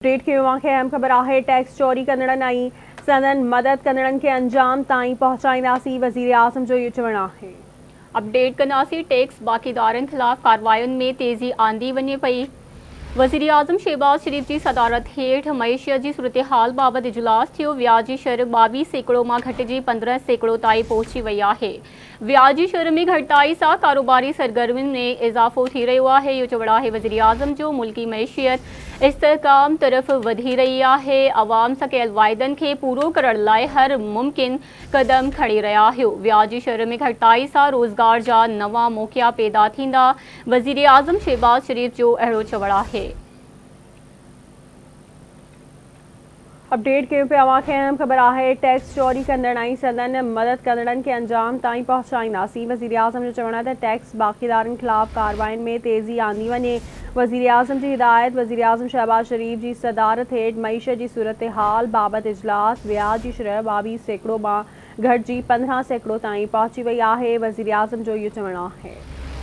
Update के मौके अहम ख़बर आहे। टैक्स चोरी कंदड़नि ऐं संदन मदद कंदड़नि खे अंजाम ताईं पहुचाईंदासीं, वज़ीर आज़म जो इहो चवणु आहे। अपडेट कंदासीं। टैक्स बाक़ीदारनि ख़िलाफ़ कार्रवायुनि में तेज़ी आंदी वञे पई। वज़ीर आज़म शहबाज शरीफ़ की सदारत हेठ मईशियत की सूरत हाल बाबत इजलास थियो। व्याजी शर 22% मां घटिजी 15% ताईं पहुची वई आहे। व्याजी शर में घटिताई सां कारोबारी सरगर्मियुनि में इज़ाफ़ो थी रहियो आहे। इहो चवणु आहे वज़ीर आज़म जो। मुल्की मईशियत इस्तेहकाम तरफ़ वधी रही आहे। अवाम सां कयल वाइदनि खे पूरो करण लाइ हर मुमकिन कदम खणी रहिया आहियो। व्याजी शर में घटिताई सां रोज़गार जा नवां मौक़िया पैदा थींदा। वज़ीर आज़म शहबाज शरीफ़ जो अहिड़ो चवणु आहे। अपडेट कयूं पिया अवांखे अहम ख़बर आहे। टैक्स चोरी कंदड़ ऐं संदन मदद कंदड़नि खे अंजाम ताईं पहुचाईंदासीं। वज़ीर आज़म जो चवणु आहे त टैक्स बाक़ीदारनि ख़िलाफ़ कार्रवायुनि में तेज़ी आंदी वञे। वज़ीर आज़म जी हिदायत। वज़ीर आज़म शहबाज शरीफ़ जी सदारत हेठ मईशत जी सूरत हाल बाबति इजलास। व्याज जी शरह 22% मां घटिजी 15% ताईं पहुची वई आहे। वज़ीर आज़म जो इहो चवणु आहे।